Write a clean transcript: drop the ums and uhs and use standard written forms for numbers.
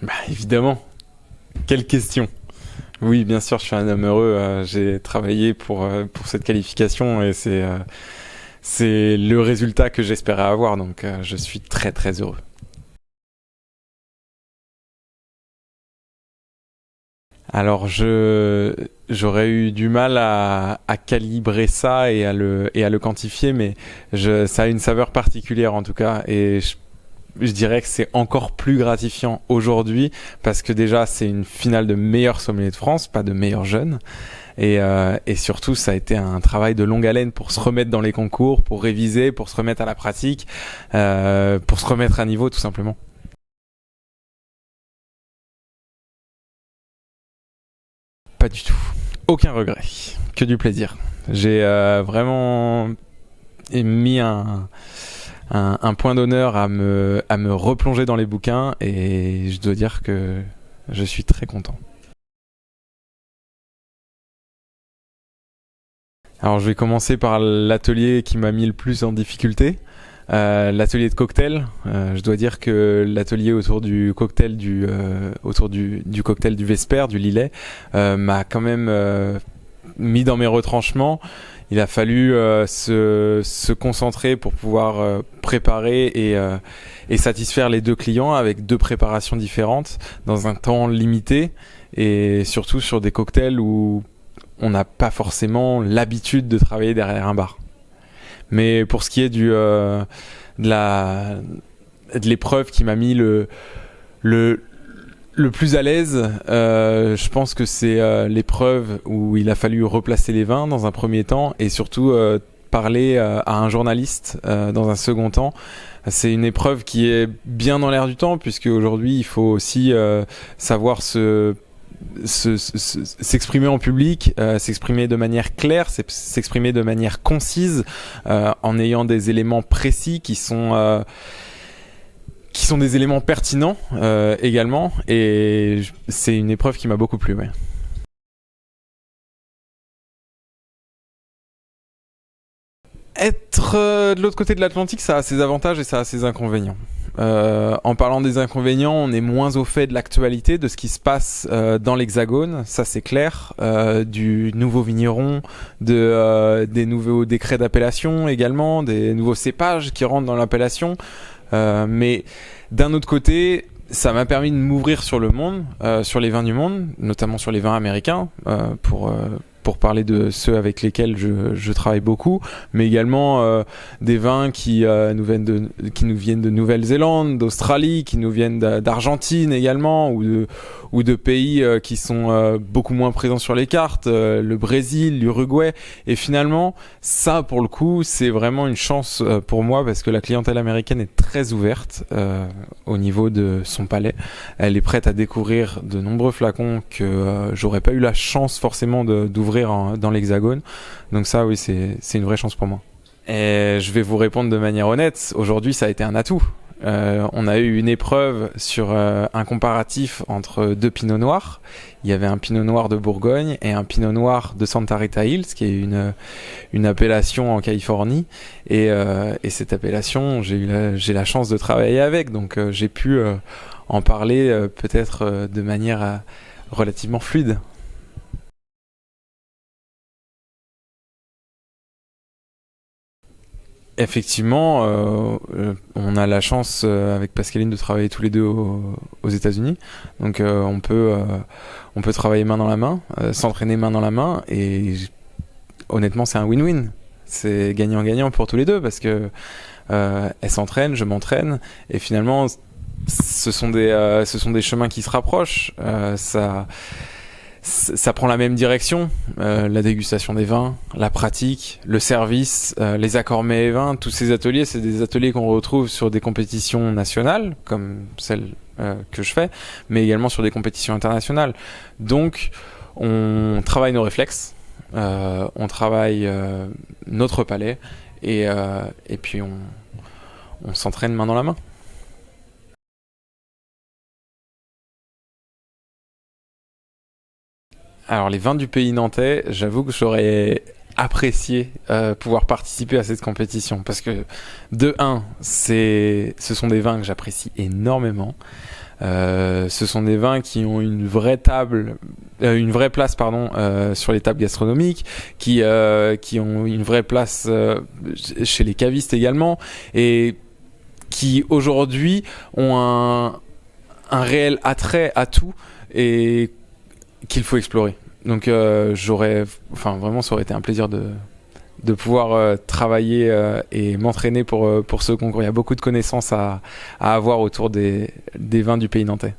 Bah évidemment, quelle question. Oui, bien sûr, je suis un homme heureux. J'ai travaillé pour cette qualification et c'est le résultat que j'espérais avoir. Donc, je suis très très heureux. Alors, j'aurais eu du mal à calibrer ça et à le quantifier, mais ça a une saveur particulière en tout cas. Et je dirais que c'est encore plus gratifiant aujourd'hui parce que déjà, c'est une finale de meilleur sommelier de France, pas de meilleur jeune. Et surtout, ça a été un travail de longue haleine pour se remettre dans les concours, pour réviser, pour se remettre à la pratique, pour se remettre à niveau tout simplement. Pas du tout. Aucun regret. Que du plaisir. J'ai vraiment mis un point d'honneur à me replonger dans les bouquins et je dois dire que je suis très content. Alors je vais commencer par l'atelier qui m'a mis le plus en difficulté. L'atelier de cocktail. Je dois dire que l'atelier autour du cocktail du Vesper, du Lillet, m'a quand même mis dans mes retranchements. Il a fallu se concentrer pour pouvoir préparer et satisfaire les deux clients avec deux préparations différentes dans un temps limité et surtout sur des cocktails où on n'a pas forcément l'habitude de travailler derrière un bar. Mais pour ce qui est de la de l'épreuve qui m'a mis le le plus à l'aise, je pense que c'est l'épreuve où il a fallu replacer les vins dans un premier temps et surtout parler à un journaliste dans un second temps. C'est une épreuve qui est bien dans l'air du temps puisque aujourd'hui il faut aussi savoir s'exprimer en public, s'exprimer de manière claire, s'exprimer de manière concise, en ayant des éléments précis qui sont des éléments pertinents également. Et c'est une épreuve qui m'a beaucoup plu. Ouais. Être de l'autre côté de l'Atlantique, ça a ses avantages et ça a ses inconvénients. En parlant des inconvénients, on est moins au fait de l'actualité, de ce qui se passe dans l'Hexagone, ça c'est clair, du nouveau vigneron, des nouveaux décrets d'appellation également, des nouveaux cépages qui rentrent dans l'appellation. Mais d'un autre côté, ça m'a permis de m'ouvrir sur le monde, sur les vins du monde, notamment sur les vins américains, pour parler de ceux avec lesquels je travaille beaucoup, mais également des vins qui nous viennent de Nouvelle-Zélande, d'Australie, qui nous viennent d'Argentine également, ou de pays qui sont beaucoup moins présents sur les cartes, le Brésil, l'Uruguay. Et finalement, ça, pour le coup, c'est vraiment une chance pour moi parce que la clientèle américaine est très ouverte au niveau de son palais. Elle est prête à découvrir de nombreux flacons que j'aurais pas eu la chance forcément d'ouvrir dans l'Hexagone. Donc ça, oui, c'est une vraie chance pour moi. Et je vais vous répondre de manière honnête. Aujourd'hui, ça a été un atout. On a eu une épreuve sur un comparatif entre deux pinots noirs. Il y avait un pinot noir de Bourgogne et un pinot noir de Santa Rita Hills, qui est une appellation en Californie. Et cette appellation, j'ai la chance de travailler avec, donc j'ai pu en parler peut-être de manière relativement fluide. Effectivement, on a la chance avec Pascaline de travailler tous les deux aux États-Unis. Donc on peut travailler main dans la main, s'entraîner main dans la main, et honnêtement c'est un win-win. C'est gagnant-gagnant pour tous les deux parce que elle s'entraîne, je m'entraîne, et finalement ce sont des chemins qui se rapprochent. Ça prend la même direction, la dégustation des vins, la pratique, le service, les accords mets et vins, tous ces ateliers, c'est des ateliers qu'on retrouve sur des compétitions nationales, comme celle que je fais, mais également sur des compétitions internationales. Donc, on travaille nos réflexes, on travaille notre palais, et puis on s'entraîne main dans la main. Alors les vins du pays nantais, j'avoue que j'aurais apprécié pouvoir participer à cette compétition parce que de un, ce sont des vins que j'apprécie énormément. Ce sont des vins qui ont une vraie place sur les tables gastronomiques, qui ont une vraie place chez les cavistes également, et qui aujourd'hui ont un réel attrait à tout et qu'il faut explorer. Donc vraiment, ça aurait été un plaisir de pouvoir travailler et m'entraîner pour ce concours. Il y a beaucoup de connaissances à avoir autour des vins du pays nantais.